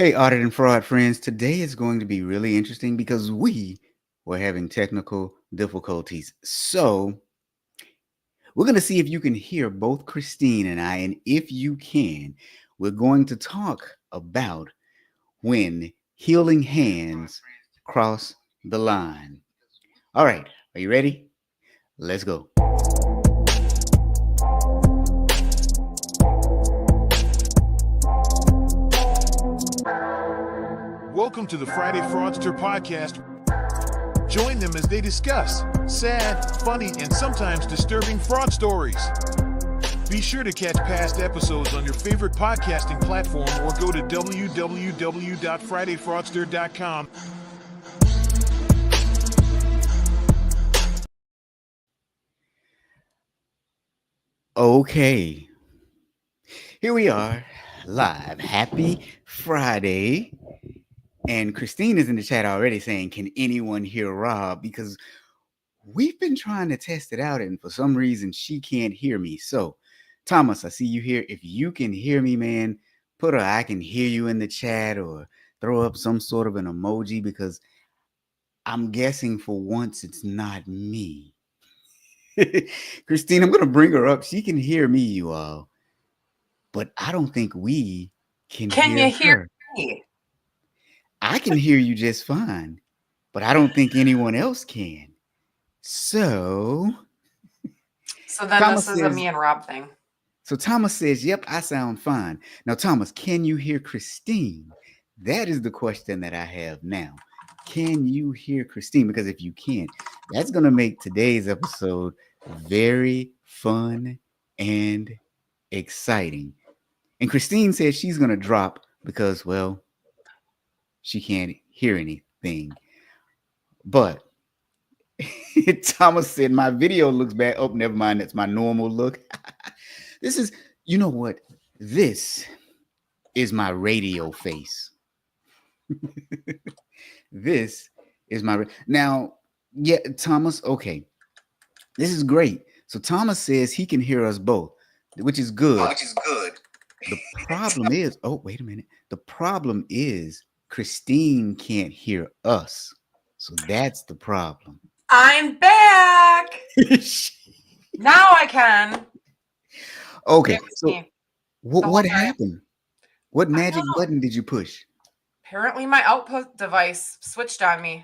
Hey, audit and fraud friends, today is going to be really interesting because we were having technical difficulties. So, we're going to see if you can hear both Christine and I. And if you can, we're going to talk about when healing hands cross the line. All right, are you ready? Let's go. Welcome to the Friday Fraudster podcast. Join them as they discuss sad, funny, and sometimes disturbing fraud stories. Be sure to catch past episodes on your favorite podcasting platform or go to www.fridayfraudster.com. Okay, here we are live. Happy Friday. And Christine is in the chat already saying, can anyone hear Rob? Because we've been trying to test it out, and for some reason, she can't hear me. So, Thomas, I see you here. If you can hear me, man, put a I can hear you in the chat or throw up some sort of an emoji because I'm guessing for once it's not me. Christine, I'm going to bring her up. She can hear me, you all. But I don't think we can hear you hear her. me? I can hear you just fine, but I don't think anyone else can. So then Thomas this is a me and Rob thing. So Thomas says, yep, I sound fine. Now, Thomas, can you hear Christine? That is the question that I have now. Can you hear Christine? Because if you can't, that's going to make today's episode very fun and exciting. And Christine says she's going to drop because, well, she can't hear anything. But Thomas said, my video looks bad. Oh, never mind. That's my normal look. This is, you know what? This is my radio face. This is my, now, yeah, Thomas, okay. This is great. So Thomas says he can hear us both, which is good. The problem is, oh, wait a minute. The problem is Christine can't hear us. So that's the problem. I'm back. Now I can. Okay, so what happened? What magic button did you push? Apparently my output device switched on me.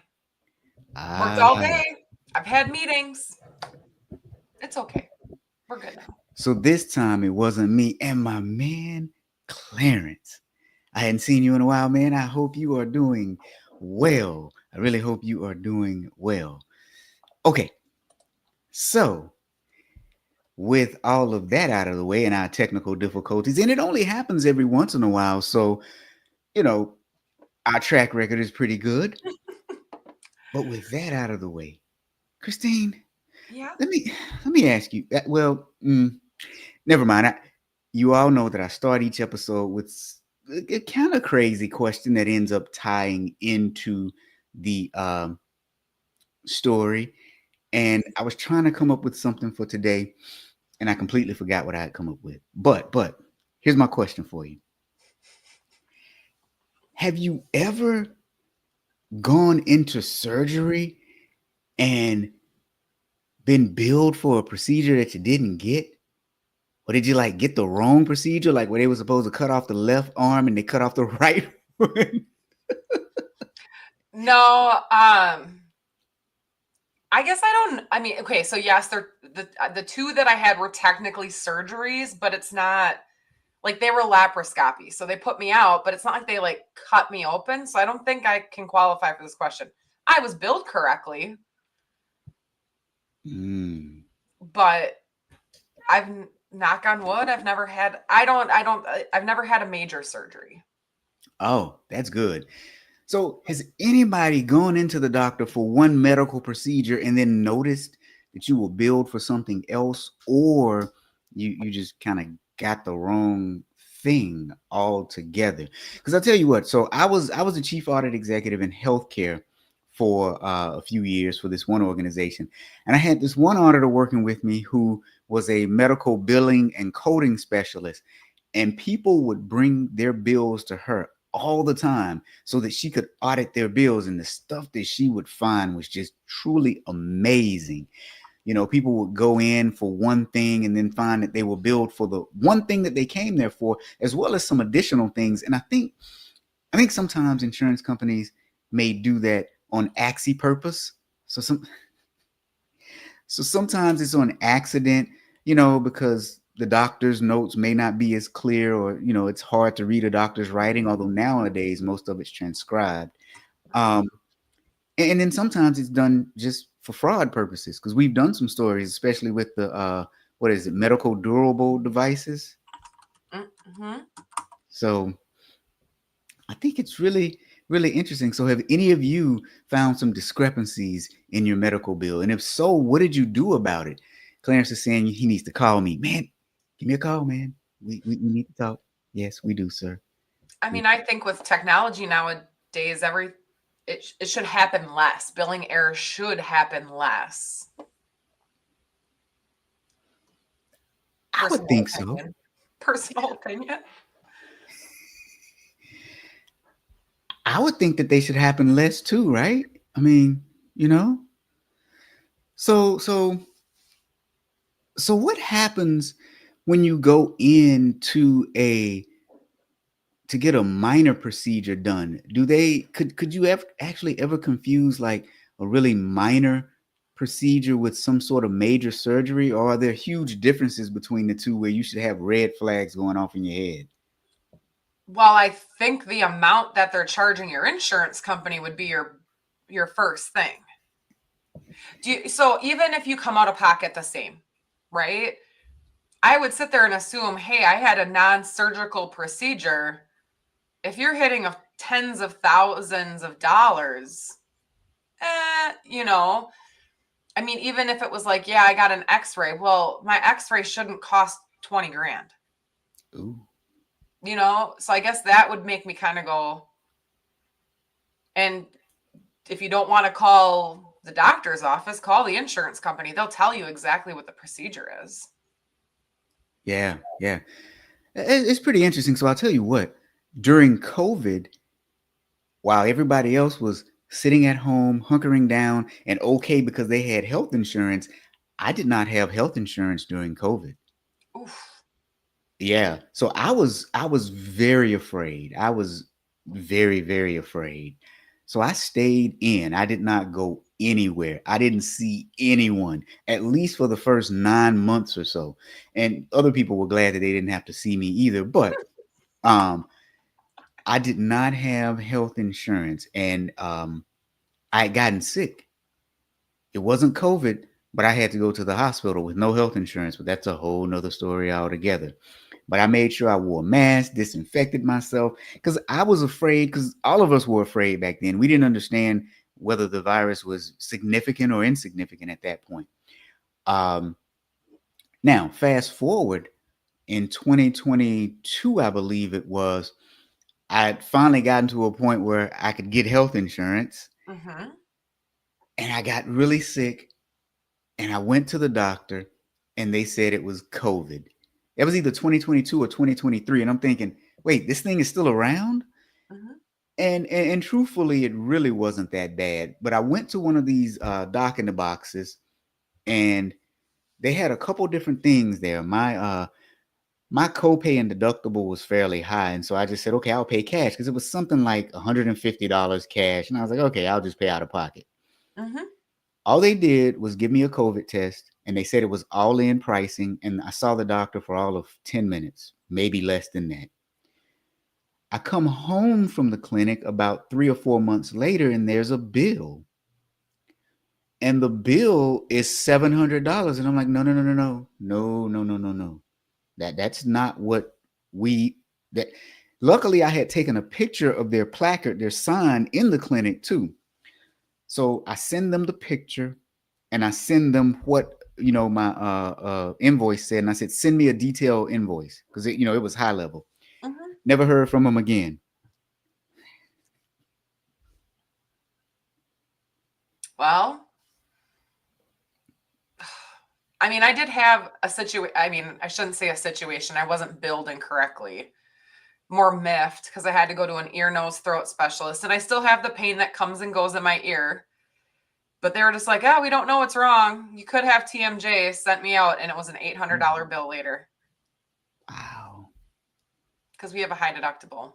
Worked all day. I've had meetings. It's okay. We're good now. So this time it wasn't me and my man, Clarence. I hadn't seen you in a while, man. I hope you are doing well. I really hope you are doing well. Okay, so with all of that out of the way and our technical difficulties, and it only happens every once in a while, so, you know, our track record is pretty good. But with that out of the way, Christine, yeah, let me ask you. Well, never mind. You all know that I start each episode with a kind of crazy question that ends up tying into the story. And I was trying to come up with something for today, and I completely forgot what I had come up with. But here's my question for you. Have you ever gone into surgery and been billed for a procedure that you didn't get? Or did you like get the wrong procedure, like where they were supposed to cut off the left arm and they cut off the right one? No, I guess okay, so yes, they're the two that I had were technically surgeries, but it's not like they were laparoscopy. So they put me out, but it's not like they like cut me open. So I don't think I can qualify for this question. I was billed correctly. But I've, knock on wood, I've never had a major surgery. Oh, that's good. So has anybody gone into the doctor for one medical procedure and then noticed that you were billed for something else, or you just kind of got the wrong thing altogether? Because I'll tell you what, so I was a chief audit executive in healthcare for a few years for this one organization. And I had this one auditor working with me who was a medical billing and coding specialist. And people would bring their bills to her all the time so that she could audit their bills. And the stuff that she would find was just truly amazing. People would go in for one thing and then find that they were billed for the one thing that they came there for, as well as some additional things. And I think sometimes insurance companies may do that on purpose. So sometimes it's on accident, because the doctor's notes may not be as clear, or it's hard to read a doctor's writing, although nowadays most of it's transcribed. Um, and then sometimes it's done just for fraud purposes, because we've done some stories, especially with the what is it, medical durable devices. Mm-hmm. So I think it's really, really interesting. So have any of you found some discrepancies in your medical bill? And if so, what did you do about it? Clarence is saying he needs to call me. Man, give me a call, man. We need to talk. Yes, we do, sir. I mean, I think with technology nowadays, it should happen less. Billing errors should happen less. I would think so. Personal opinion. I would think that they should happen less too, right? I mean, you know. So what happens when you go into to get a minor procedure done? Could you actually ever confuse like a really minor procedure with some sort of major surgery, or are there huge differences between the two where you should have red flags going off in your head? Well, I think the amount that they're charging your insurance company would be your first thing. So even if you come out of pocket the same, right? I would sit there and assume, hey, I had a non-surgical procedure. If you're hitting of tens of thousands of dollars, I mean, even if it was like, yeah, I got an x-ray. Well, my x-ray shouldn't cost 20 grand. Ooh. So I guess that would make me kind of go. And if you don't want to call the doctor's office, call the insurance company. They'll tell you exactly what the procedure is. Yeah. It's pretty interesting. So I'll tell you what, during COVID, while everybody else was sitting at home, hunkering down and okay because they had health insurance, I did not have health insurance during COVID. Oof. Yeah. So I was very afraid. I was very, very afraid. So I stayed in. I did not go anywhere. I didn't see anyone, at least for the first 9 months or so. And other people were glad that they didn't have to see me either. But um, I did not have health insurance, and I had gotten sick. It wasn't COVID, but I had to go to the hospital with no health insurance. But that's a whole nother story altogether. But I made sure I wore a mask, disinfected myself, because I was afraid, because all of us were afraid back then. We didn't understand whether the virus was significant or insignificant at that point. Um, Now, fast forward in 2022, I believe it was, I had finally gotten to a point where I could get health insurance, Mm-hmm. and I got really sick, and I went to the doctor, and they said it was COVID. It was either 2022 or 2023, and I'm thinking, wait, this thing is still around? Mm-hmm. And truthfully, it really wasn't that bad. But I went to one of these Doc in the Boxes, and they had a couple different things there. My copay and deductible was fairly high, and so I just said, okay, I'll pay cash, because it was something like $150 cash, and I was like, okay, I'll just pay out of pocket. Mm-hmm. All they did was give me a COVID test, and they said it was all in pricing, and I saw the doctor for all of 10 minutes, maybe less than that. I come home from the clinic about 3 or 4 months later, and there's a bill. And the bill is $700. And I'm like, no, no, no, no, no, no, no, no, no, no. That's not what we that luckily I had taken a picture of their placard, their sign in the clinic too. So I send them the picture, and I send them what my invoice said, and I said, send me a detailed invoice, because it was high level. Mm-hmm. Never heard from them again. Well, I mean, I did have a situation. I mean, I shouldn't say a situation. I wasn't billed incorrectly. more miffed because I had to go to an ear, nose, throat specialist, and I still have the pain that comes and goes in my ear. But they were just like, oh, we don't know what's wrong. You could have TMJ. Sent me out, and it was an $800 bill later. Wow. Because we have a high deductible.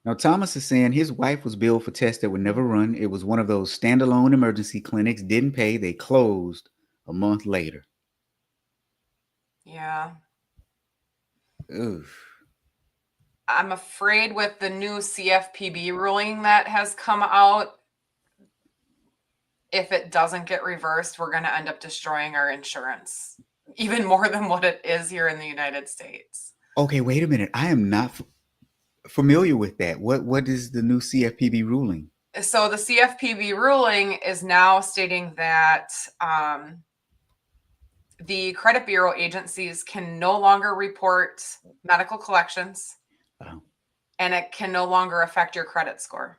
Now, Thomas is saying his wife was billed for tests that would never run. It was one of those standalone emergency clinics, didn't pay. They closed a month later. Yeah. Oof. I'm afraid with the new CFPB ruling that has come out, if it doesn't get reversed, we're going to end up destroying our insurance even more than what it is here in the United States. Okay, wait a minute. I am not familiar with that. What is the new CFPB ruling? So the CFPB ruling is now stating that the credit bureau agencies can no longer report medical collections, and it can no longer affect your credit score.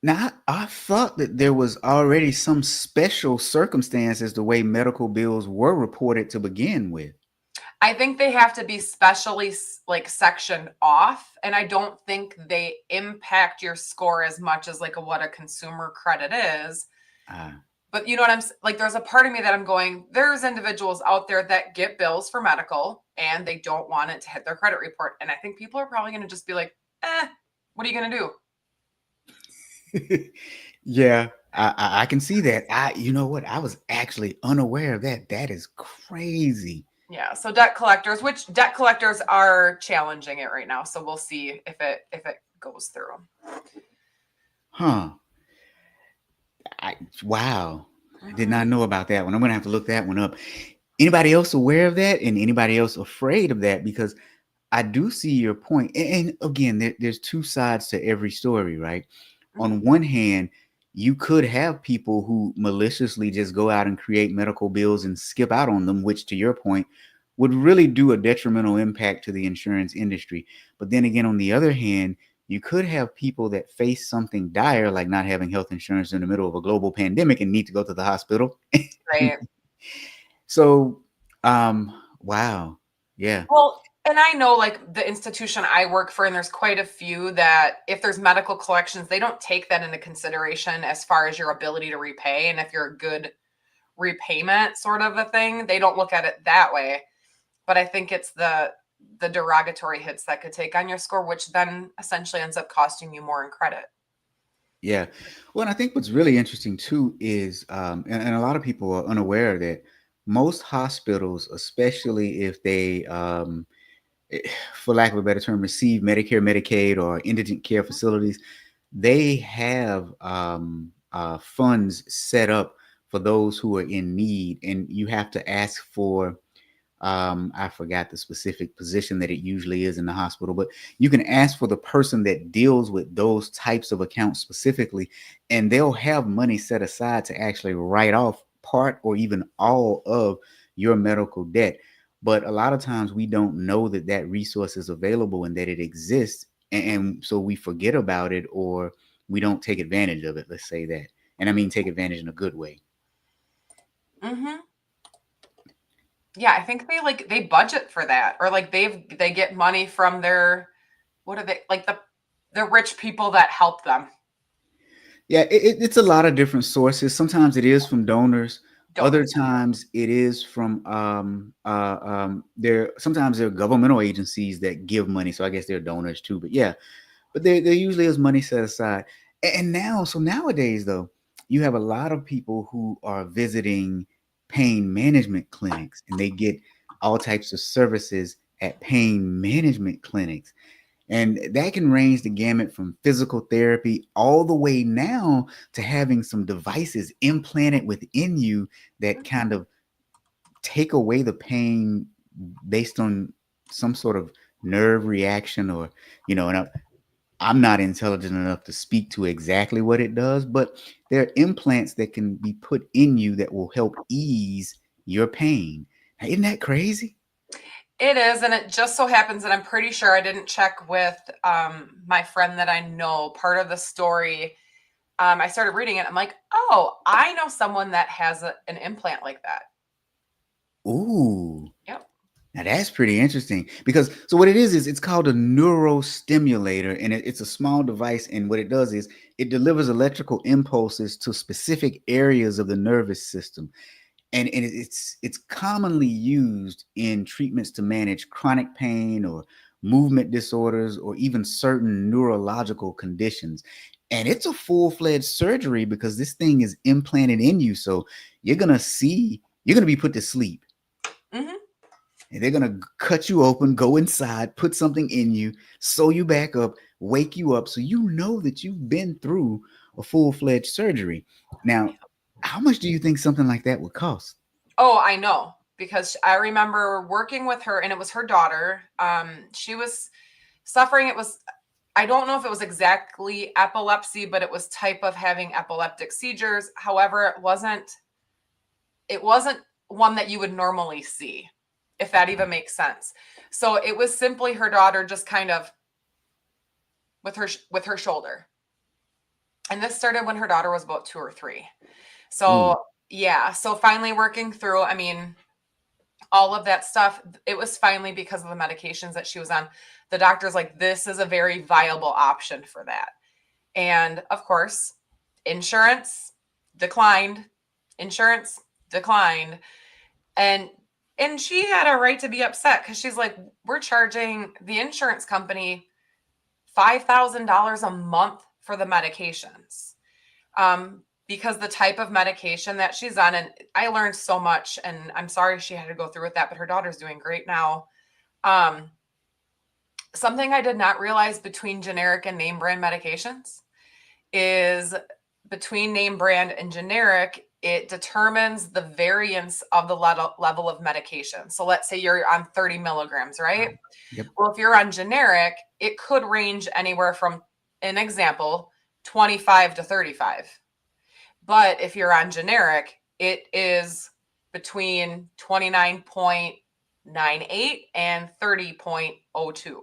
Now, I thought that there was already some special circumstances the way medical bills were reported to begin with. I think they have to be specially like sectioned off, and I don't think they impact your score as much as like what a consumer credit is. But you know what I'm like, there's a part of me that I'm going, there's individuals out there that get bills for medical and they don't want it to hit their credit report. And I think people are probably going to just be like, what are you going to do? Yeah, I can see that. You know what? I was actually unaware of that. That is crazy. Yeah. So debt collectors are challenging it right now. So we'll see if it goes through. Huh. Wow. I did not know about that one. I'm going to have to look that one up. Anybody else aware of that, and anybody else afraid of that? Because I do see your point. And again, there's two sides to every story, right? On one hand, you could have people who maliciously just go out and create medical bills and skip out on them, which, to your point, would really do a detrimental impact to the insurance industry. But then again, on the other hand, you could have people that face something dire, like not having health insurance in the middle of a global pandemic and need to go to the hospital. Right. So, wow. Yeah. Well, and I know like the institution I work for, and there's quite a few that if there's medical collections, they don't take that into consideration as far as your ability to repay. And if you're a good repayment sort of a thing, they don't look at it that way. But I think it's the derogatory hits that could take on your score, which then essentially ends up costing you more in credit. Yeah. Well, and I think what's really interesting too is, and a lot of people are unaware that most hospitals, especially if they, for lack of a better term, receive Medicare, Medicaid, or indigent care facilities, they have funds set up for those who are in need, and you have to ask for, I forgot the specific position that it usually is in the hospital, but you can ask for the person that deals with those types of accounts specifically, and they'll have money set aside to actually write off part or even all of your medical debt. But a lot of times we don't know that that resource is available and that it exists. And so we forget about it, or we don't take advantage of it. Let's say that. And I mean, take advantage in a good way. Mm-hmm. Yeah, I think they budget for that, or like they get money from their, what are they, like the rich people that help them. Yeah, it's a lot of different sources. Sometimes it is from donors. Other times it is from sometimes there are governmental agencies that give money. So I guess they're donors too. But yeah, but there usually is money set aside. And nowadays though, you have a lot of people who are visiting pain management clinics, and they get all types of services at pain management clinics. And that can range the gamut from physical therapy all the way now to having some devices implanted within you that kind of take away the pain based on some sort of nerve reaction, or, and I'm not intelligent enough to speak to exactly what it does, but there are implants that can be put in you that will help ease your pain. Now, isn't that crazy? It is, and it just so happens that I'm pretty sure I didn't check with my friend that I know. Part of the story, I started reading it. I'm like, oh, I know someone that has an implant like that. Ooh. Yep. Now that's pretty interesting because so what it is it's called a neurostimulator, and it's a small device, and what it does is it delivers electrical impulses to specific areas of the nervous system, and it's commonly used in treatments to manage chronic pain or movement disorders or even certain neurological conditions. And it's a full-fledged surgery because this thing is implanted in you, so you're going to be put to sleep. Mm-hmm. And they're going to cut you open, go inside, put something in you, sew you back up, wake you up, so you know that you've been through a full-fledged surgery. Now, how much do you think something like that would cost? Oh, I know, because I remember working with her, and it was her daughter. She was suffering. I don't know if it was exactly epilepsy, but it was type of having epileptic seizures. However, it wasn't one that you would normally see, if that even makes sense. So it was simply her daughter just kind of with her shoulder. And this started when her daughter was about 2 or 3. Ooh, So yeah, so finally working through, I mean, all of that stuff, it was finally because of the medications that she was on. The doctor's like, this is a very viable option for that. And of course, insurance declined, insurance declined. And she had a right to be upset because she's like, we're charging the insurance company $5,000 a month for the medications. Because the type of medication that she's on, and I learned so much, and I'm sorry she had to go through with that, but her daughter's doing great now. Something I did not realize between generic and name brand medications is between name brand and generic, it determines the variance of the level of medication. So let's say you're on 30 milligrams, right? yep. Well, if you're on generic, it could range anywhere from, an example, 25 to 35. But if you're on generic, it is between 29.98 and 30.02.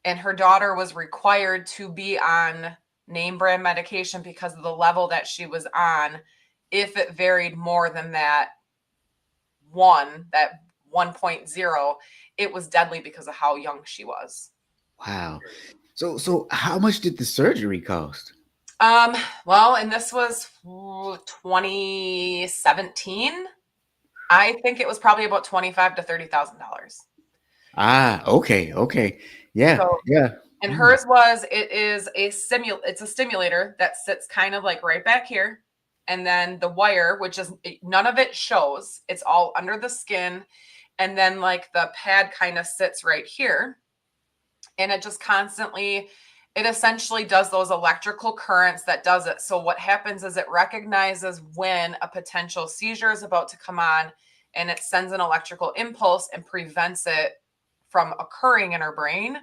And her daughter was required to be on name brand medication because of the level that she was on. If it varied more than that 1.0, it was deadly because of how young she was. Wow. So how much did the surgery cost? Well, and this was 2017. I think it was probably about $25,000 to $30,000. Okay. Yeah, So, yeah. and Mm. hers it's a stimulator that sits kind of like right back here. And then the wire, which is none of it shows, it's all under the skin. And then like the pad kind of sits right here. And it just constantly, it essentially does those electrical currents that does it. So what happens is it recognizes when a potential seizure is about to come on, and it sends an electrical impulse and prevents it from occurring in her brain.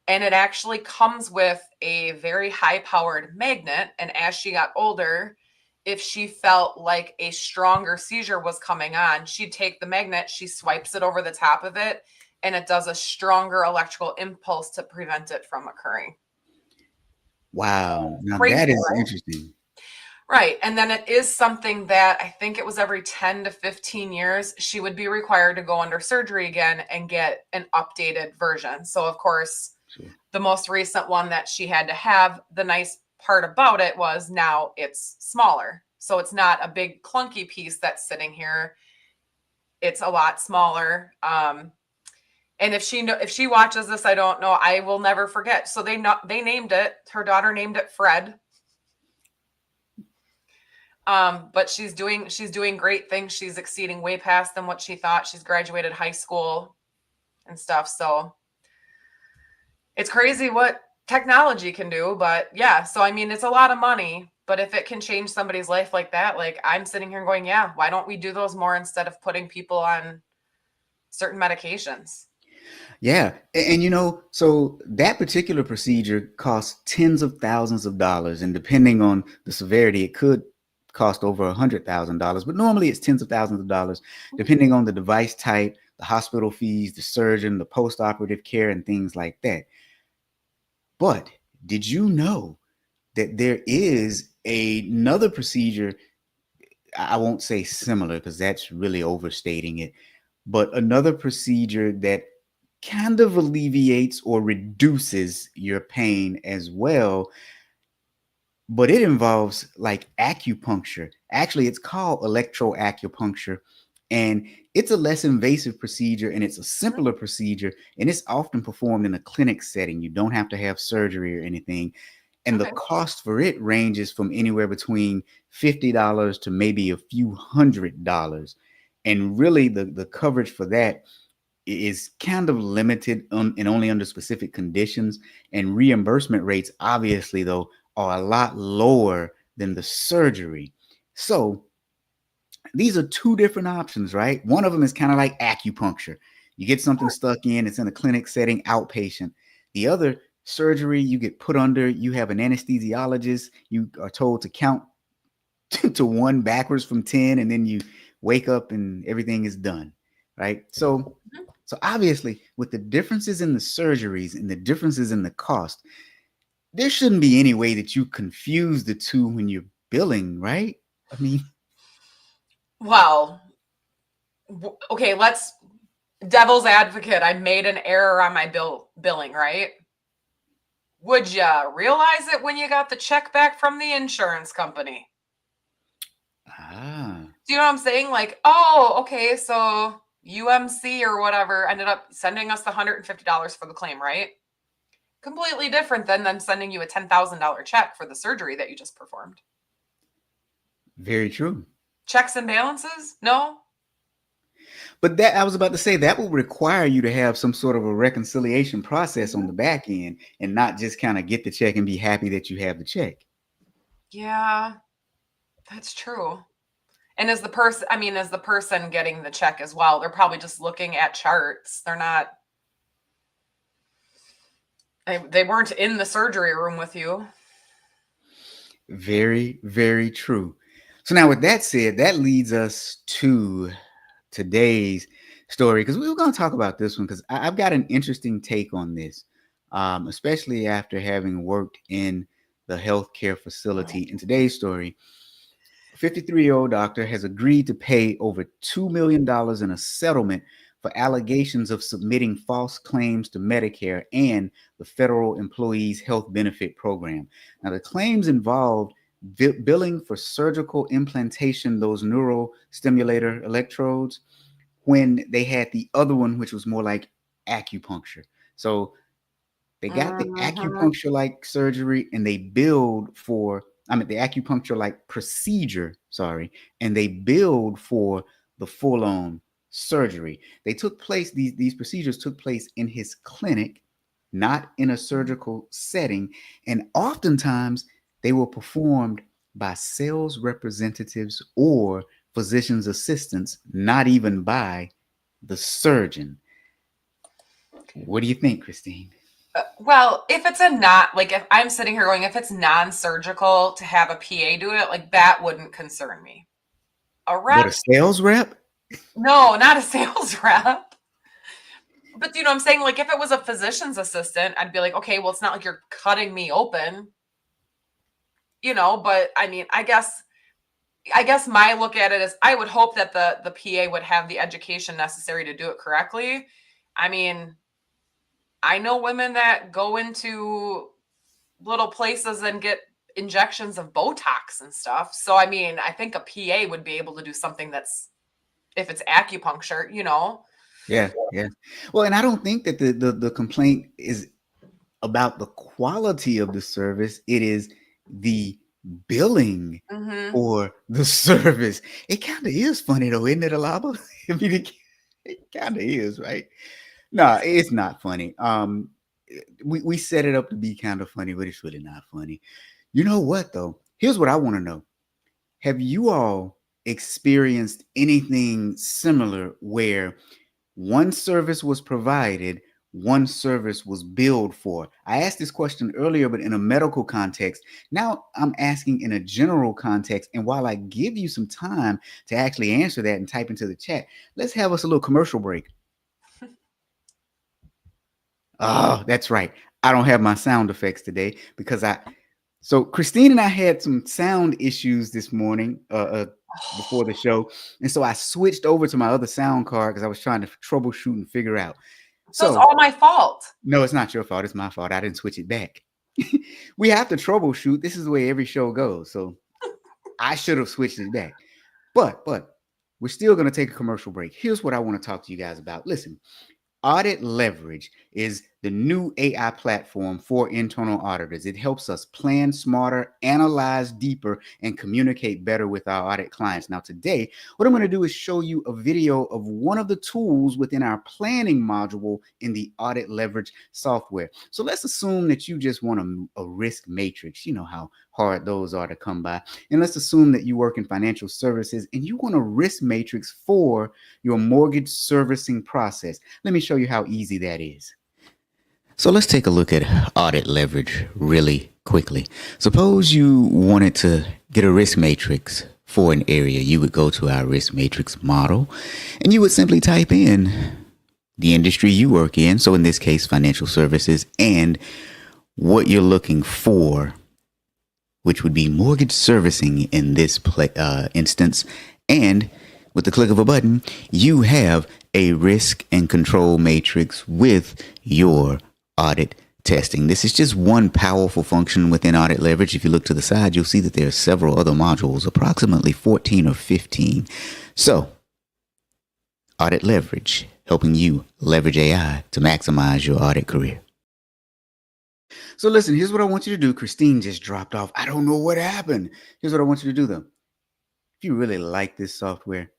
And it actually comes with a very high powered magnet. And as she got older, if she felt like a stronger seizure was coming on, she'd take the magnet, she swipes it over the top of it, and it does a stronger electrical impulse to prevent it from occurring. Wow. Now Crazy, that is right? interesting. Right. And then it is something that I think it was every 10 to 15 years, she would be required to go under surgery again and get an updated version. So, of course, Sure. the most recent one that she had to have, the nice part about it was now it's smaller. So it's not a big clunky piece that's sitting here. It's a lot smaller. And if she watches this, I don't know, I will never forget. So they named it, her daughter named it Fred. But she's doing great things. She's exceeding way past than what she thought. She's graduated high school and stuff. So it's crazy what technology can do. But yeah, so I mean, it's a lot of money. But if it can change somebody's life like that, like I'm sitting here going, yeah, why don't we do those more instead of putting people on certain medications? Yeah. So that particular procedure costs tens of thousands of dollars. And depending on the severity, it could cost over $100,000. But normally it's tens of thousands of dollars, depending on the device type, the hospital fees, the surgeon, the post-operative care, and things like that. But did you know that there is another procedure? I won't say similar because that's really overstating it, but another procedure that kind of alleviates or reduces your pain as well, but it involves like acupuncture. Actually, it's called electroacupuncture, and it's a less invasive procedure and it's a Mhm. simpler procedure, and it's often performed in a clinic setting. You don't have to have surgery or anything, and the Okay. cost for it ranges from anywhere between $50 to maybe a few $100. And really, the coverage for that is kind of limited and only under specific conditions. And reimbursement rates, obviously, though, are a lot lower than the surgery. So these are two different options, right? One of them is kind of like acupuncture. You get something stuck in, it's in a clinic setting, outpatient. The other, surgery, you get put under, you have an anesthesiologist, you are told to count to one backwards from 10, and then you wake up and everything is done, right? Mhm. So obviously, with the differences in the surgeries and the differences in the cost, there shouldn't be any way that you confuse the two when you're billing, right? I mean, Well, okay, let's devil's advocate. I made an error on my billing, right? Would you realize it when you got the check back from the insurance company? ah, Do you know what I'm saying? Like, oh, okay, so UMC or whatever ended up sending us the $150 for the claim, right? Completely different than them sending you a $10,000 check for the surgery that you just performed. very true. Checks and balances? No? But that, I was about to say, that will require you to have some sort of a reconciliation process on Mhm. the back end and not just kind of get the check and be happy that you have the check. Yeah, that's true. And as the person, I mean, as the person getting the check as well, they're probably just looking at charts. They're not, they weren't in the surgery room with you. Very, very true. So now with that said, that leads us to today's story, because we were going to talk about this one because I've got an interesting take on this, especially after having worked in the healthcare facility. In today's story, a 53-year-old doctor has agreed to pay over $2 million in a settlement for allegations of submitting false claims to Medicare and the Federal Employees Health Benefit Program. Now, the claims involved billing for surgical implantation, those neural stimulator electrodes, when they had the other one, which was more like acupuncture. So they got the Mhm. acupuncture like surgery and they billed for, I mean, the acupuncture like procedure, sorry, and they billed for the full on surgery. They took place, these procedures took place in his clinic, not in a surgical setting. And oftentimes they were performed by sales representatives or physician's assistants, not even by the surgeon. What do you think, Christine? Well, if it's a not like if I'm sitting here going, if it's non-surgical to have a PA do it, like that wouldn't concern me. A But a rep? sales rep? No, not a sales rep. But you know what I'm saying? Like if it was a physician's assistant, I'd be like, okay, well, it's not like you're cutting me open, but I mean, I guess my look at it is I would hope that the PA would have the education necessary to do it correctly. I mean, I know women that go into little places and get injections of Botox and stuff. So I mean, I think a PA would be able to do something that's if it's acupuncture. Yeah, yeah. Well, and I don't think that the complaint is about the quality of the service. It is the billing Mhm. for the service. It kind of is funny though, isn't it, Alaba? I mean, it kind of is, right? No, it's not funny. We set it up to be kind of funny, but it's really not funny. You know what though? Here's what I want to know. Have you all experienced anything similar where one service was provided, one service was billed for? I asked this question earlier, but in a medical context. Now I'm asking in a general context. And while I give you some time to actually answer that and type into the chat, let's have us a little commercial break. Oh, that's right. I don't have my sound effects today because so Christine and I had some sound issues this morning, before the show. And so I switched over to my other sound card because I was trying to troubleshoot and figure out. So it's So, all my fault. no, it's not your fault. It's my fault. I didn't switch it back. We have to troubleshoot. This is the way every show goes. So I should have switched it back. But we're still going to take a commercial break. Here's what I want to talk to you guys about. Listen, Audit Leverage is the new AI platform for internal auditors. It helps us plan smarter, analyze deeper, and communicate better with our audit clients. Now, today, what I'm going to do is show you a video of one of the tools within our planning module in the Audit Leverage software. So let's assume that you just want a risk matrix. You know how hard those are to come by. And let's assume that you work in financial services and you want a risk matrix for your mortgage servicing process. Let me show you how easy that is. So let's take a look at Audit Leverage really quickly. Suppose you wanted to get a risk matrix for an area. You would go to our risk matrix model and you would simply type in the industry you work in. So in this case, financial services, and what you're looking for, which would be mortgage servicing in this instance. And with the click of a button, you have a risk and control matrix with your audit testing. This is just one powerful function within Audit Leverage. If you look to the side, you'll see that there are several other modules, approximately 14 or 15. So, Audit Leverage, helping you leverage AI to maximize your audit career. So listen, here's what I want you to do. Christine just dropped off. I don't know what happened. Here's what I want you to do, though. If you really like this software,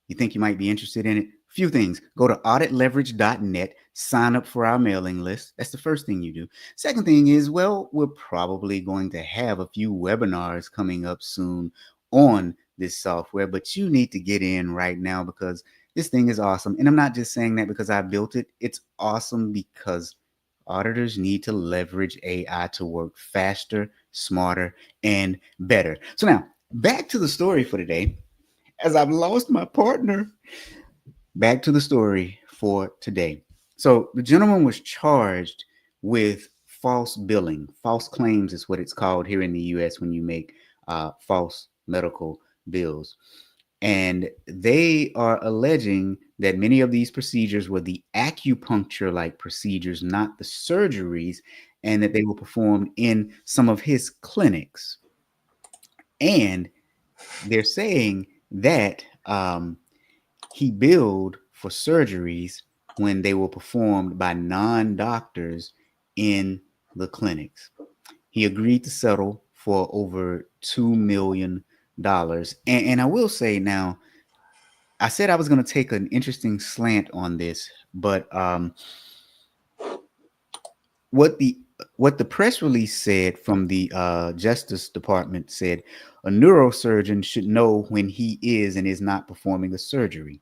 you think you might be interested in it, a few things. Go to auditleverage.net, sign up for our mailing list. That's the first thing you do. Second thing is, well, we're probably going to have a few webinars coming up soon on this software, but you need to get in right now because this thing is awesome. And I'm not just saying that because I built it. It's awesome because auditors need to leverage AI to work faster, smarter, and better. So now, back to the story for today. As I've lost my partner, back to the story for today. So the gentleman was charged with false billing. False claims is what it's called here in the U.S. when you make false medical bills. And they are alleging that many of these procedures were the acupuncture-like procedures, not the surgeries, and that they were performed in some of his clinics. And they're saying that he billed for surgeries when they were performed by non-doctors in the clinics. He agreed to settle for over $2 million. And I will say now, I said I was going to take an interesting slant on this, but what the press release said from the Justice Department said a neurosurgeon should know when he is and is not performing a surgery.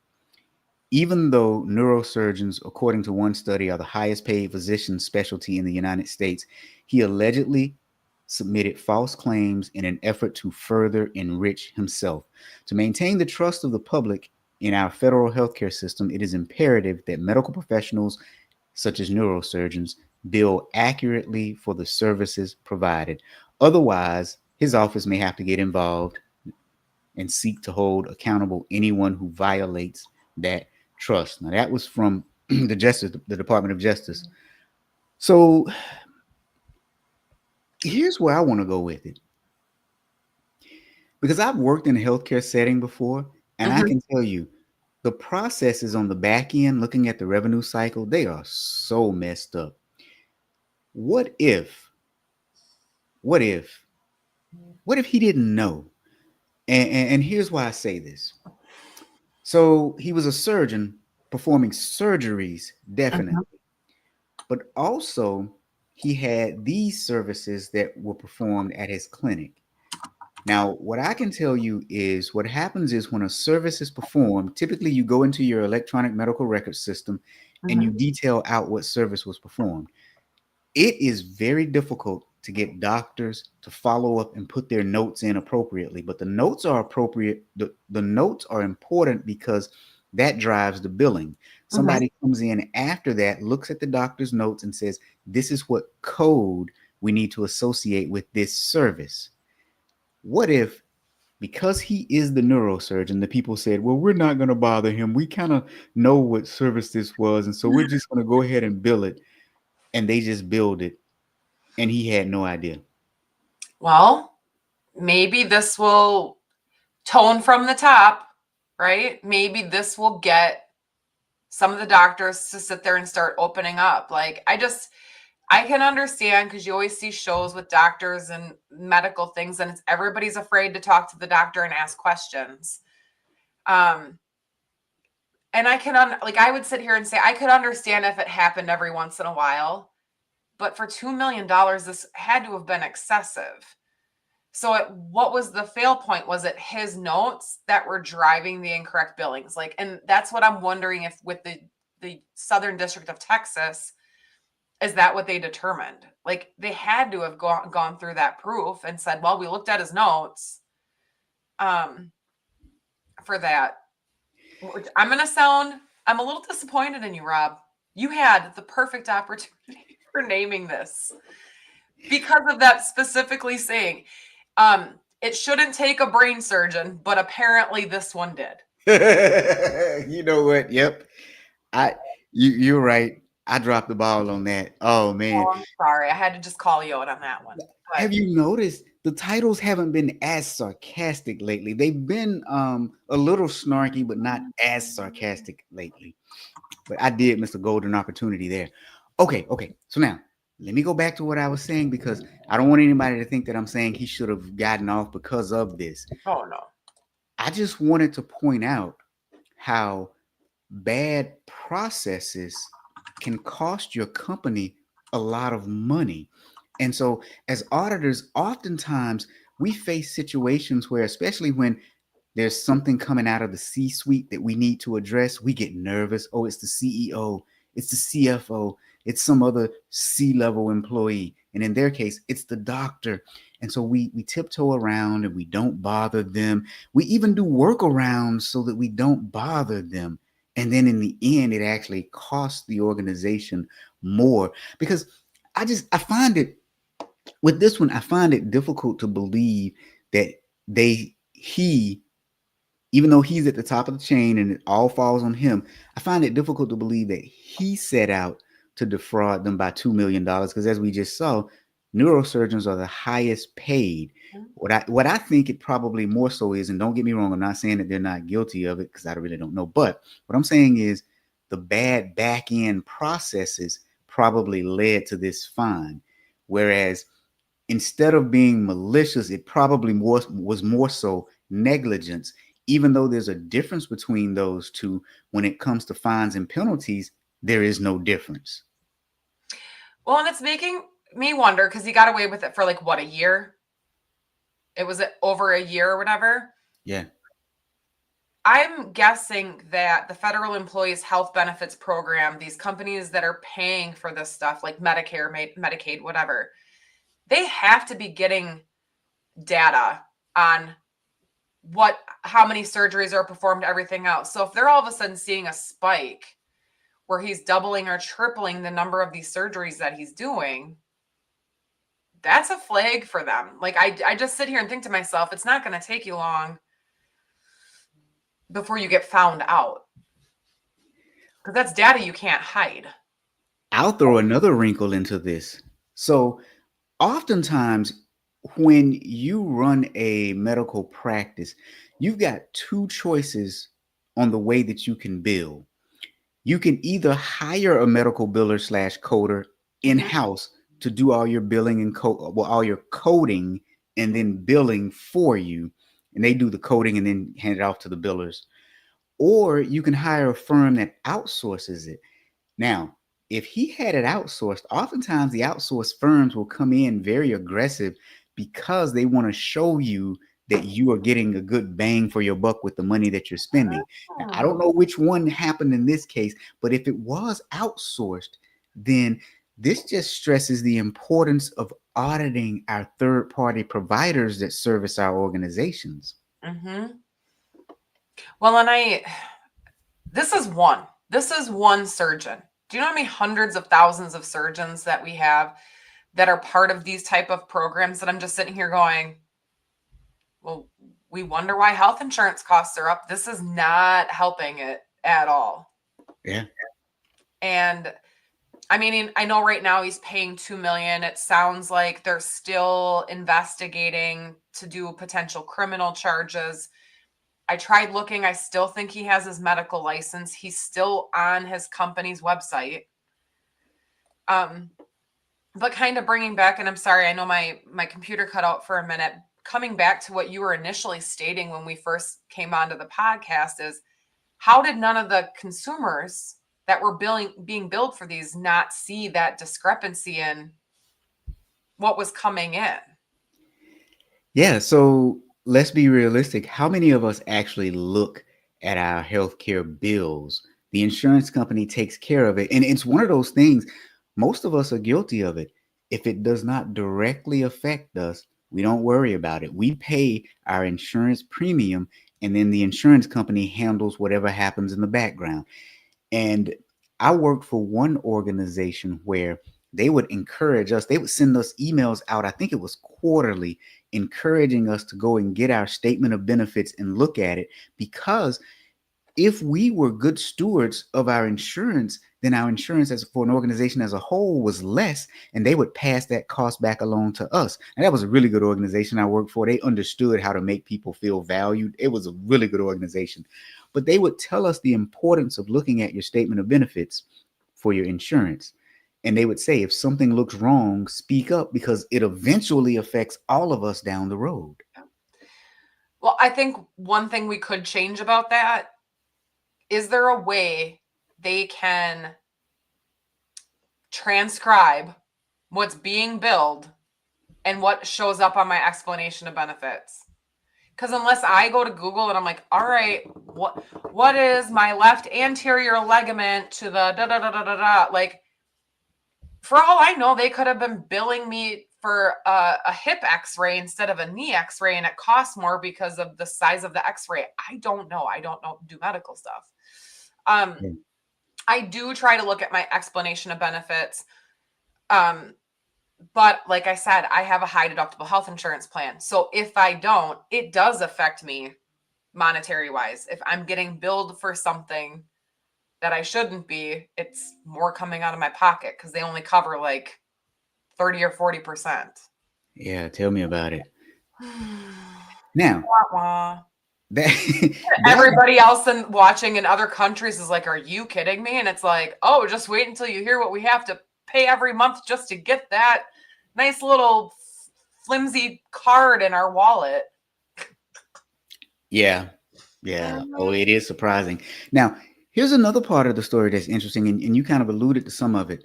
Even though neurosurgeons, according to one study, are the highest paid physician specialty in the United States, he allegedly submitted false claims in an effort to further enrich himself. To maintain the trust of the public in our federal healthcare system, it is imperative that medical professionals, such as neurosurgeons, bill accurately for the services provided. Otherwise, his office may have to get involved and seek to hold accountable anyone who violates that trust. Now, that was from the Department of Justice. So here's where I want to go with it. Because I've worked in a healthcare setting before, and I can tell you, the processes on the back end, looking at the revenue cycle, they are so messed up. What if he didn't know? And here's why I say this. So he was a surgeon performing surgeries, definitely. But also he had these services that were performed at his clinic. Now, what I can tell you is what happens is when a service is performed, typically you go into your electronic medical record system and you detail out what service was performed. It is very difficult to get doctors to follow up and put their notes in appropriately, but the notes are appropriate. The notes are important because that drives the billing. Somebody comes in after that, looks at the doctor's notes and says, this is what code we need to associate with this service. What if because he is the neurosurgeon, the people said, well, we're not going to bother him. We kind of know what service this was. And so we're just going to go ahead and bill it. And they just billed it. And he had no idea. Well, maybe this will tone from the top, right? Maybe this will get some of the doctors to sit there and start opening up. Like, I can understand, because you always see shows with doctors and medical things, and everybody's afraid to talk to the doctor and ask questions. And I can, I would sit here and say, I could understand if it happened every once in a while, but for $2 million, this had to have been excessive. So what was the fail point? Was it his notes that were driving the incorrect billings? Like, and that's what I'm wondering, if with the Southern District of Texas, is that what they determined? Like, they had to have gone through that proof and said, well, we looked at his notes for that. I'm a little disappointed in you, Rob. You had the perfect opportunity for naming this because of that specifically saying, it shouldn't take a brain surgeon, but apparently this one did. You know what? Yep. You're right. I dropped the ball on that. Oh man. Oh, I'm sorry. I had to just call you out on that one. But have you noticed the titles haven't been as sarcastic lately? They've been a little snarky, but not as sarcastic lately. But I did miss a golden opportunity there. Okay. So now let me go back to what I was saying, because I don't want anybody to think that I'm saying he should have gotten off because of this. Oh no. I just wanted to point out how bad processes can cost your company a lot of money. And so as auditors, oftentimes we face situations where, especially when there's something coming out of the C-suite that we need to address, we get nervous. Oh, it's the CEO, it's the CFO, it's some other C-level employee. And in their case, it's the doctor. And so we tiptoe around and we don't bother them. We even do workarounds so that we don't bother them. And then in the end, it actually costs the organization more, because I find it, with this one, I find it difficult to believe that he, even though he's at the top of the chain and it all falls on him, I find it difficult to believe that he set out to defraud them by $2 million. Because as we just saw, neurosurgeons are the highest paid. What I think it probably more so is, and don't get me wrong, I'm not saying that they're not guilty of it, because I really don't know. But what I'm saying is the bad back end processes probably led to this fine. Whereas instead of being malicious, it probably was more so negligence. Even though there's a difference between those two, when it comes to fines and penalties, there is no difference. Well, and it's making me wonder, because he got away with it for like what, a year? It was over a year or whatever. Yeah. I'm guessing that the Federal Employees Health Benefits Program, these companies that are paying for this stuff, like Medicare, Medicaid, whatever, they have to be getting data on how many surgeries are performed, everything else. So if they're all of a sudden seeing a spike where he's doubling or tripling the number of these surgeries that he's doing, that's a flag for them. Like, I just sit here and think to myself, it's not going to take you long before you get found out, because that's data you can't hide. I'll throw another wrinkle into this. So oftentimes when you run a medical practice, you've got two choices on the way that you can bill. You can either hire a medical biller / coder in-house to do all your billing and all your coding and then billing for you, and they do the coding and then hand it off to the billers. Or you can hire a firm that outsources it. Now, if he had it outsourced, oftentimes the outsourced firms will come in very aggressive because they want to show you that you are getting a good bang for your buck with the money that you're spending. Now, I don't know which one happened in this case, but if it was outsourced, then this just stresses the importance of auditing our third-party providers that service our organizations. Mm-hmm. Well, and this is one surgeon. Do you know how many hundreds of thousands of surgeons that we have that are part of these type of programs that I'm just sitting here going, well, We wonder why health insurance costs are up. This is not helping it at all. Yeah. And I mean, I know right now he's paying $2 million. It sounds like they're still investigating to do potential criminal charges. I tried looking. I still think he has his medical license. He's still on his company's website. But kind of bringing back, and I'm sorry, I know my computer cut out for a minute. Coming back to what you were initially stating when we first came onto the podcast is, how did none of the consumers that were being billed for these not see that discrepancy in what was coming in? Yeah. So let's be realistic. How many of us actually look at our healthcare bills? The insurance company takes care of it. And it's one of those things, most of us are guilty of it. If it does not directly affect us, we don't worry about it. We pay our insurance premium, and then the insurance company handles whatever happens in the background. And I worked for one organization where they would encourage us, they would send us emails out, I think it was quarterly, encouraging us to go and get our statement of benefits and look at it, because if we were good stewards of our insurance, then our insurance as for an organization as a whole was less, and they would pass that cost back along to us. And that was a really good organization I worked for. They understood how to make people feel valued. It was a really good organization. But they would tell us the importance of looking at your statement of benefits for your insurance. And they would say, if something looks wrong, speak up, because it eventually affects all of us down the road. Well, I think one thing we could change about that, is there a way they can transcribe what's being billed and what shows up on my explanation of benefits? Because unless I go to Google and I'm like, all right, what is my left anterior ligament to the da da da da da da? Like, for all I know, they could have been billing me for a hip X-ray instead of a knee X-ray, and it costs more because of the size of the X-ray. I don't know. Do medical stuff. I do try to look at my explanation of benefits. But like I said, I have a high deductible health insurance plan. So if I don't, it does affect me monetary wise. If I'm getting billed for something that I shouldn't be, it's more coming out of my pocket because they only cover like 30 or 40%. Yeah, tell me about it. Now, that everybody else watching in other countries is like, are you kidding me? And it's like, oh, just wait until you hear what we have to pay every month just to get that nice little flimsy card in our wallet. Yeah. Oh, it is surprising. Now, here's another part of the story that's interesting, and you kind of alluded to some of it.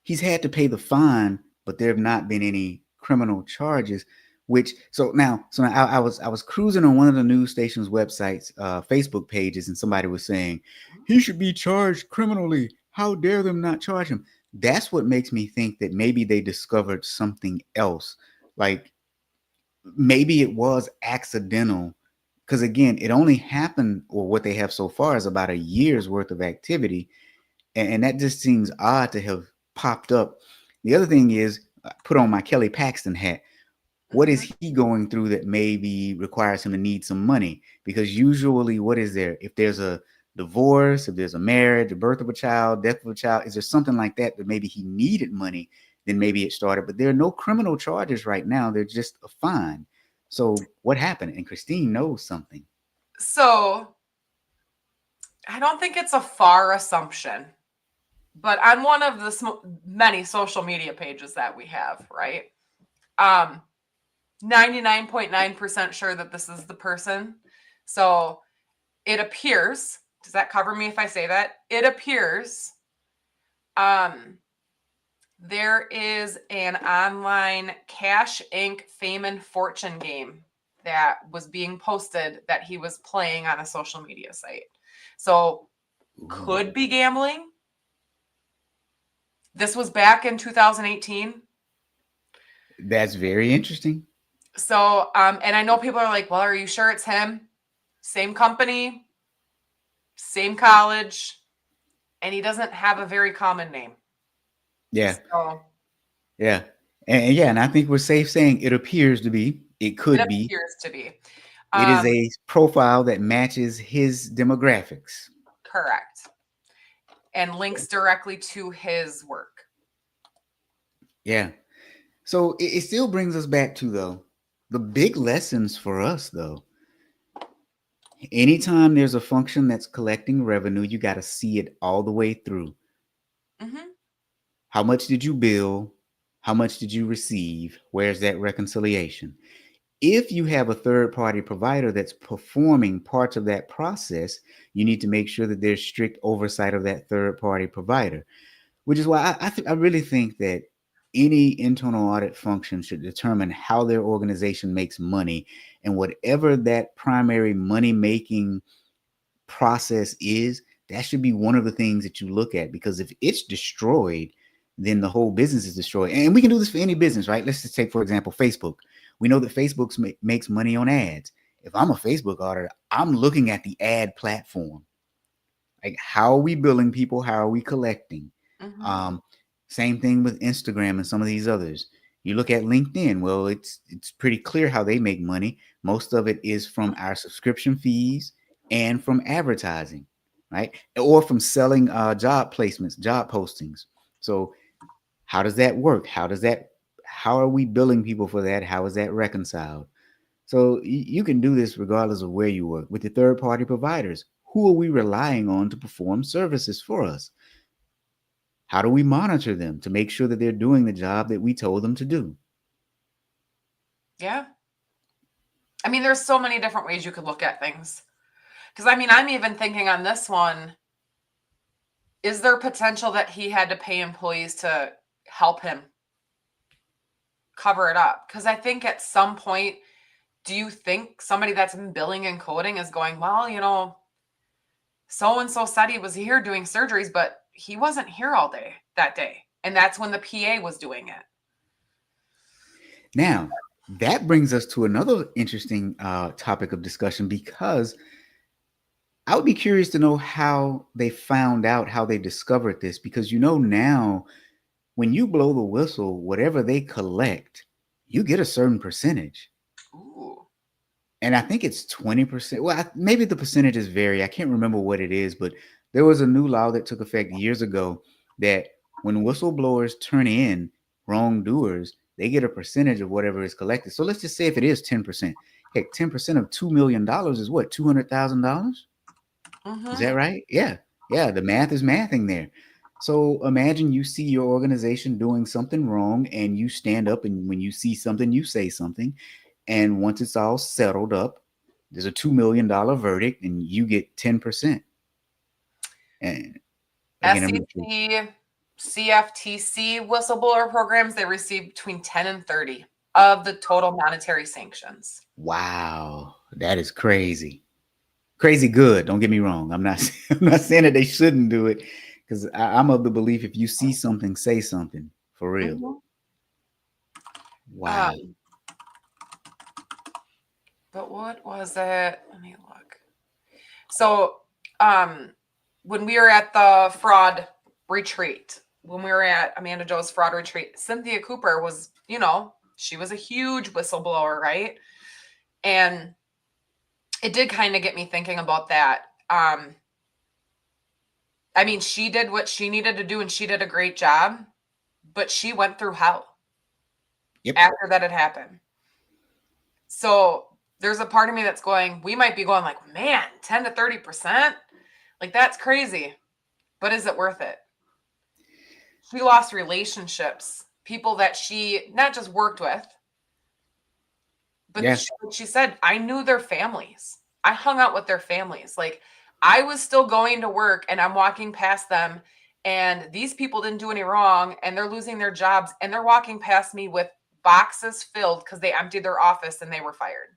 He's had to pay the fine, but there have not been any criminal charges. So now I was cruising on one of the news station's websites, Facebook pages, and somebody was saying he should be charged criminally. How dare them not charge him? That's what makes me think that maybe they discovered something else. Like maybe it was accidental, because again, it only happened, or what they have so far is about a year's worth of activity, and that just seems odd to have popped up. The other thing is, put on my Kelly Paxton hat. What is he going through that maybe requires him to need some money? Because usually, what is there? If there's a divorce, if there's a marriage, a birth of a child, death of a child, is there something like that maybe he needed money? Then maybe it started. But there are no criminal charges right now. They're just a fine. So what happened? And Christine knows something. So I don't think it's a far assumption, but on one of the many social media pages that we have, right? 99.9% sure that this is the person. So it appears, does that cover me if I say that? It appears there is an online Cash Inc. Fame and Fortune game that was being posted that he was playing on a social media site. So could be gambling. This was back in 2018. That's very interesting. So, and I know people are like, well, are you sure it's him? Same company, same college, and he doesn't have a very common name. Yeah. So, yeah. And I think we're safe saying it appears to be. It could be. It appears to be. It is Um, a profile that matches his demographics. Correct. And links directly to his work. Yeah. So it still brings us back to, though, the big lessons for us, though. Anytime there's a function that's collecting revenue, you got to see it all the way through. Hmm. How much did you bill? How much did you receive? Where's that reconciliation? If you have a third party provider that's performing parts of that process, you need to make sure that there's strict oversight of that third party provider, which is why I really think that any internal audit function should determine how their organization makes money, and whatever that primary money making process is, that should be one of the things that you look at, because if it's destroyed, then the whole business is destroyed. And we can do this for any business, right? Let's just take, for example, Facebook. We know that Facebook makes money on ads. If I'm a Facebook auditor, I'm looking at the ad platform. Like, how are we billing people? How are we collecting? Hmm. Um, Same thing with Instagram and some of these others. You look at LinkedIn. Well, it's pretty clear how they make money. Most of it is from our subscription fees and from advertising, right? Or from selling job placements, job postings. So how does that work? How are we billing people for that? How is that reconciled? So you can do this regardless of where you work. With the third party providers, who are we relying on to perform services for us? How do we monitor them to make sure that they're doing the job that we told them to do? Yeah. I mean, there's so many different ways you could look at things. Because I mean, I'm even thinking on this one, is there potential that he had to pay employees to help him cover it up? Because I think at some point, do you think somebody that's in billing and coding is going, well, so and so said he was here doing surgeries, but he wasn't here all day that day. And that's when the PA was doing it. Now, that brings us to another interesting topic of discussion, because I would be curious to know how they found out, how they discovered this, because now when you blow the whistle, whatever they collect, you get a certain percentage. Ooh. And I think it's 20%. Well, maybe the percentages vary. I can't remember what it is, but there was a new law that took effect years ago that when whistleblowers turn in wrongdoers, they get a percentage of whatever is collected. So let's just say if it is 10%, heck, 10% of $2 million is what, $200,000? Is Mm-hmm. that right? Yeah. Yeah. The math is mathing there. So imagine you see your organization doing something wrong, and you stand up, and when you see something, you say something. And once it's all settled up, there's a $2 million verdict, and you get 10%. And again, I'm not sure. SEC, CFTC whistleblower programs, they receive between 10 and 30 of the total monetary sanctions. Wow, that is crazy. Crazy good. Don't get me wrong. I'm not I'm not saying that they shouldn't do it, because I'm of the belief, if you see something, say something, for real. Mhm. Wow. Um, but what was it? Let me look. So, when we were at the fraud retreat, when we were at Amanda Joe's fraud retreat, Cynthia Cooper was, she was a huge whistleblower, right? And it did kind of get me thinking about that. I mean, she did what she needed to do and she did a great job, but she went through hell Yep. after that had happened. So there's a part of me that's going, we might be going like, man, 10 to 30%? Like, that's crazy. But is it worth it? She lost relationships, people that she not just worked with, but Yeah. she said, I knew their families. I hung out with their families. Like, I was still going to work and I'm walking past them, and these people didn't do any wrong and they're losing their jobs and they're walking past me with boxes filled because they emptied their office and they were fired.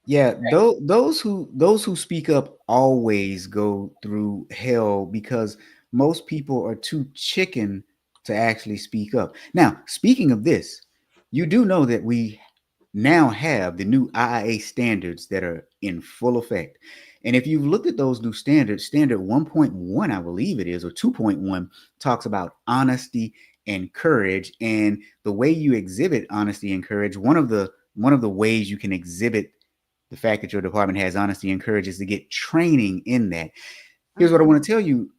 Yeah, those who speak up always go through hell, because most people are too chicken to actually speak up. Now, speaking of this, you do know that we now have the new IIA standards that are in full effect. And if you've looked at those new standards, standard 1.1, I believe it is, or 2.1, talks about honesty and courage, and the way you exhibit honesty and courage. One of the ways you can exhibit the fact that your department has honesty and courage is to get training in that. Here's what I Mhm. want to tell you.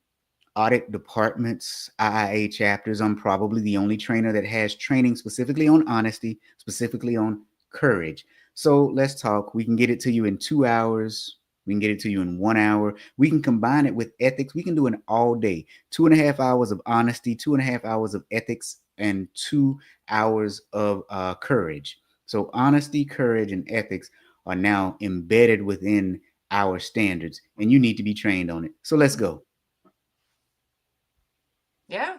Audit departments, IIA chapters. I'm probably the only trainer that has training specifically on honesty, specifically on courage. So let's talk. We can get it to you in 2 hours. We can get it to you in 1 hour. We can combine it with ethics. We can do it all day. 2.5 hours of honesty, 2.5 hours of ethics, and 2 hours of courage. So honesty, courage, and ethics are now embedded within our standards, and you need to be trained on it. So let's go. Yeah.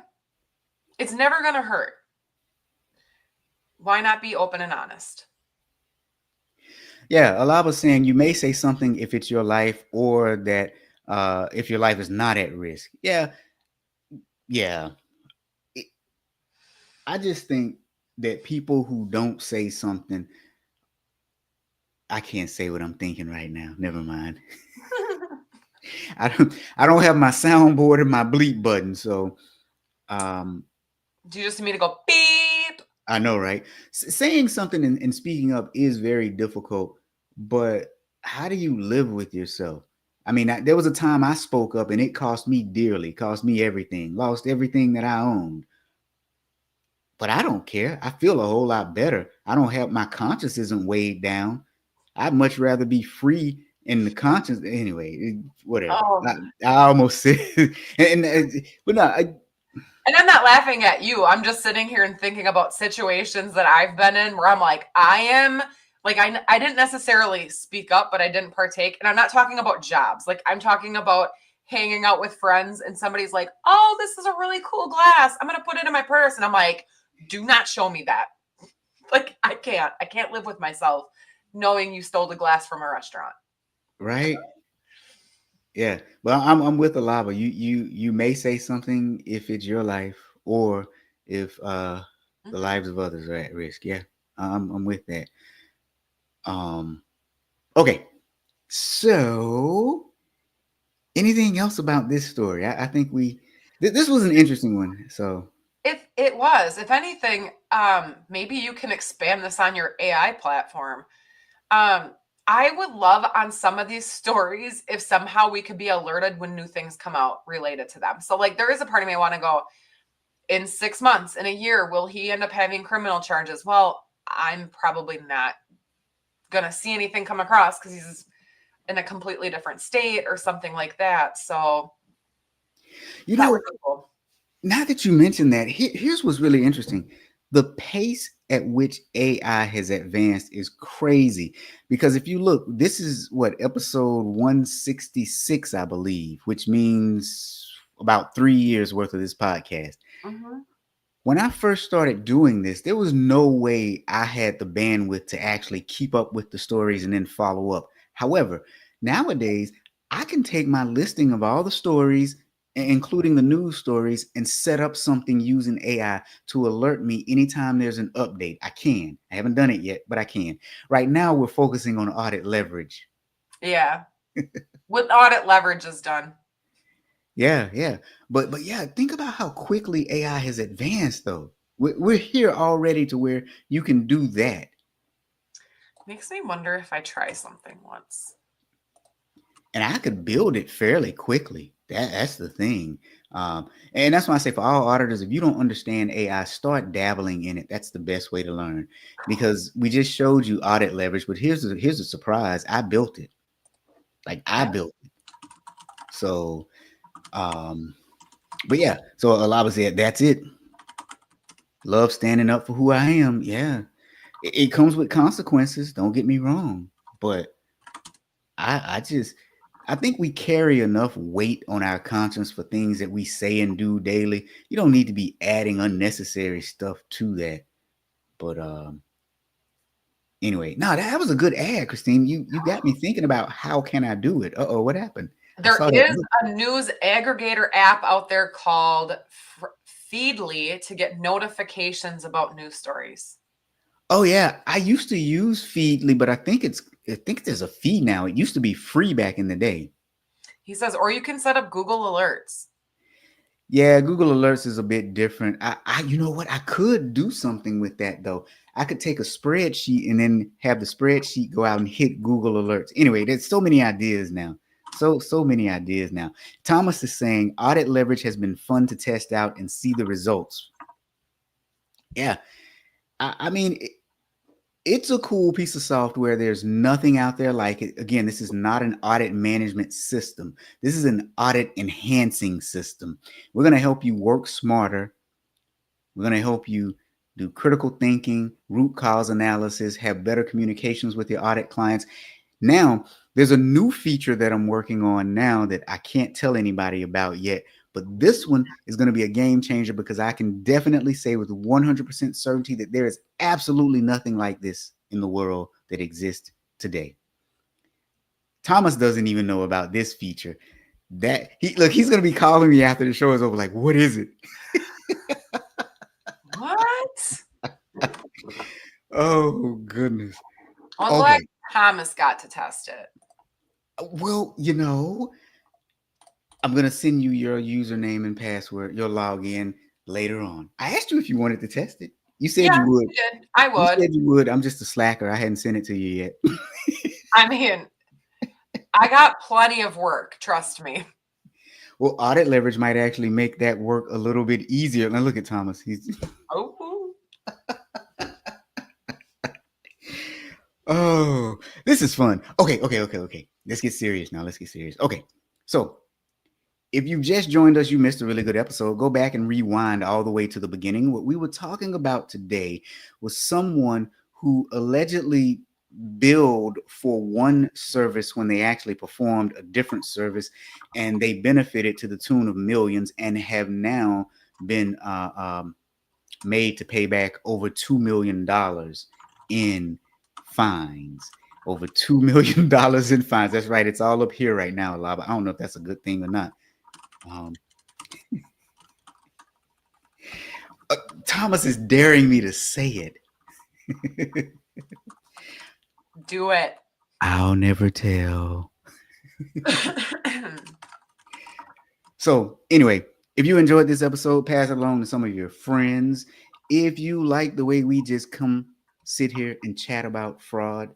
It's never going to hurt. Why not be open and honest? Yeah, Allah was saying you may say something if it's your life, or that if your life is not at risk. Yeah, yeah. It- I just think that people who don't say something, I can't say what I'm thinking right now. Never mind. I don't have my soundboard and my bleep button, so um, Do you just need me to go beep? I know, right? Saying something and speaking up is very difficult, but how do you live with yourself? I mean, there was a time I spoke up and it cost me dearly, cost me everything, lost everything that I owned. But I don't care. I feel a whole lot better. I don't have my conscience isn't weighed down. I'd much rather be free in the conscience. Anyway, whatever. Oh, I almost said, but no, and I'm not laughing at you. I'm just sitting here and thinking about situations that I've been in where I'm like, I didn't necessarily speak up, but I didn't partake. And I'm not talking about jobs. Like, I'm talking about hanging out with friends and somebody's like, oh, this is a really cool glass. I'm going to put it in my purse. And I'm like, do not show me that. Like, I can't live with myself knowing you stole the glass from a restaurant. right? Yeah, well, I'm with Alaba. You may say something if it's your life, or if the Mhm. lives of others are at risk. Yeah, I'm with that. Um, okay. So, anything else about this story? I think this was an interesting one. So, If it was, if anything, maybe you can expand this on your AI platform. Um, I would love on some of these stories if somehow we could be alerted when new things come out related to them. So, like, there is a part of me I want to go, in 6 months, in a year, will he end up having criminal charges? Well, I'm probably not gonna see anything come across because he's in a completely different state or something like that. So you that would know, be cool. now that you mentioned that, here's what's really interesting. The pace at which AI has advanced is crazy, because if you look, this is what, episode 166, I believe, which means about 3 years worth of this podcast. Mhm. When I first started doing this, there was no way I had the bandwidth to actually keep up with the stories and then follow up. However, nowadays, I can take my listing of all the stories, including the news stories, and set up something using AI to alert me anytime there's an update. I can. I haven't done it yet, but I can. Right now, we're focusing on audit leverage. Yeah. With audit leverage is done. Yeah, yeah. But yeah, think about how quickly AI has advanced, though. We're here already to where you can do that. Makes me wonder if I try something once. And I could build it fairly quickly. That's the thing. And that's why I say, for all auditors, if you don't understand AI, start dabbling in it. That's the best way to learn, because we just showed you audit leverage, but here's a surprise. I built it. Like, I Yeah. built it. So, um, but yeah. So Alaba said, that's it. Love standing up for who I am. Yeah, it comes with consequences. Don't get me wrong, but I think we carry enough weight on our conscience for things that we say and do daily. You don't need to be adding unnecessary stuff to that. But anyway, no, that was a good ad, Christine. You got me thinking about how can I do it. Uh-oh, what happened? I There saw that. is a news aggregator app out there called Feedly to get notifications about news stories. Oh yeah, I used to use Feedly, but I think there's a fee now. It used to be free back in the day. He says, or you can set up Google Alerts. Yeah, Google Alerts is a bit different. You know what? I could do something with that though. I could take a spreadsheet and then have the spreadsheet go out and hit Google alerts. Anyway, there's so many ideas now. So many ideas now. Thomas is saying audit leverage has been fun to test out and see the results. Yeah. I mean, it's a cool piece of software. There's nothing out there like it. Again, this is not an audit management system. This is an audit enhancing system. We're going to help you work smarter. We're going to help you do critical thinking, root cause analysis, have better communications with your audit clients. Now, there's a new feature that I'm working on now that I can't tell anybody about yet. But this one is going to be a game changer because I can definitely say with 100% certainty that there is absolutely nothing like this in the world that exists today. Thomas doesn't even know about this feature. He's going to be calling me after the show is over like, what is it? What? Oh, goodness. I'm glad Thomas got to test it. Well, I'm going to send you your username and password, your login later on. I asked you if you wanted to test it. You said you would. You did. I would. You said you would. I'm just a slacker. I hadn't sent it to you yet. I mean, I got plenty of work. Trust me. Well, audit leverage might actually make that work a little bit easier. Now look at Thomas. Oh, this is fun. Okay. Let's get serious now. Okay. So if you just joined us, you missed a really good episode. Go back and rewind all the way to the beginning. What we were talking about today was someone who allegedly billed for one service when they actually performed a different service, and they benefited to the tune of millions and have now been made to pay back over $2 million in fines. Over $2 million in fines. That's right. It's all up here right now, Lava. I don't know if that's a good thing or not. Thomas is daring me to say it. Do it. I'll never tell. So anyway, if you enjoyed this episode, pass it along to some of your friends. If you like the way we just come sit here and chat about fraud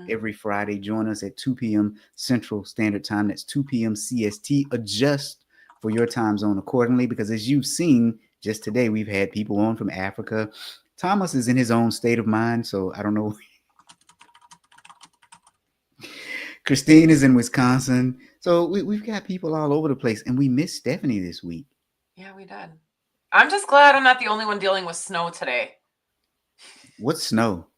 every Friday, join us at 2 p.m. Central Standard Time. That's 2 p.m. CST. Adjust for your time zone accordingly, because as you've seen just today, we've had people on from Africa. Thomas is in his own state of mind, so I don't know. Christine is in Wisconsin. So we've got people all over the place, and we missed Stephanie this week. Yeah, we did. I'm just glad I'm not the only one dealing with snow today. What's snow?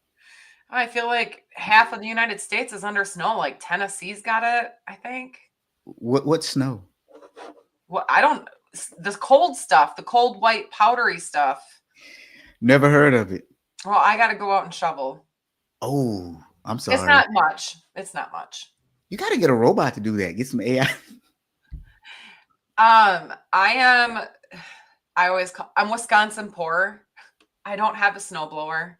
I feel like half of the United States is under snow. Like Tennessee's got it, I think. What's snow? Well, I don't. This cold stuff, the cold white powdery stuff. Never heard of it. Well, I got to go out and shovel. Oh, I'm sorry. It's not much. You got to get a robot to do that. Get some AI. I'm Wisconsin poor. I don't have a snowblower.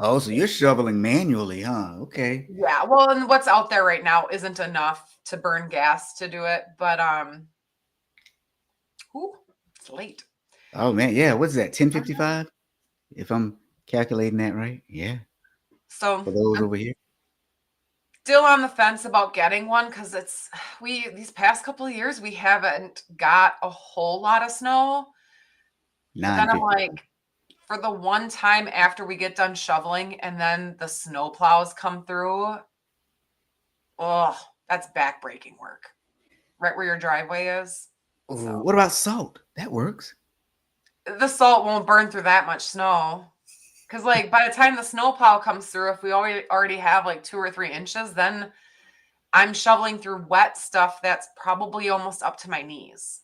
Oh, so you're shoveling manually, huh? Okay. Yeah. Well, and what's out there right now isn't enough to burn gas to do it. But it's late. Oh man, yeah. What's that? 10:55? If I'm calculating that right. Yeah. So for those over here. Still on the fence about getting one because these past couple of years we haven't got a whole lot of snow. But then I'm like, for the one time after we get done shoveling and then the snow plows come through, oh, that's backbreaking work. Right where your driveway is. So. What about salt? That works. The salt won't burn through that much snow. Because like by the time the snowplow comes through, if we already have like 2 or 3 inches, then I'm shoveling through wet stuff that's probably almost up to my knees.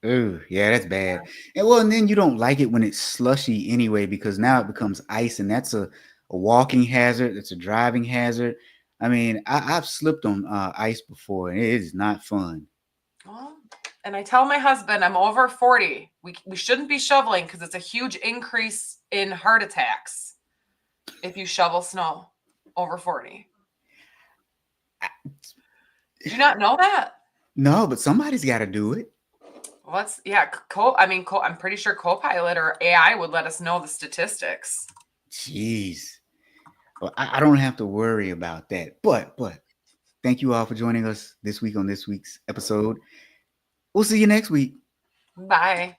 Oh, yeah, that's bad. And then you don't like it when it's slushy anyway, because now it becomes ice, and that's a walking hazard. It's a driving hazard. I mean, I've slipped on ice before, and it is not fun. Well, and I tell my husband I'm over 40. We shouldn't be shoveling because it's a huge increase in heart attacks if you shovel snow over 40. Did you not know that? No, but somebody's got to do it. I'm pretty sure Copilot or AI would let us know the statistics. Jeez. Well, I don't have to worry about that. But thank you all for joining us this week on this week's episode. We'll see you next week. Bye.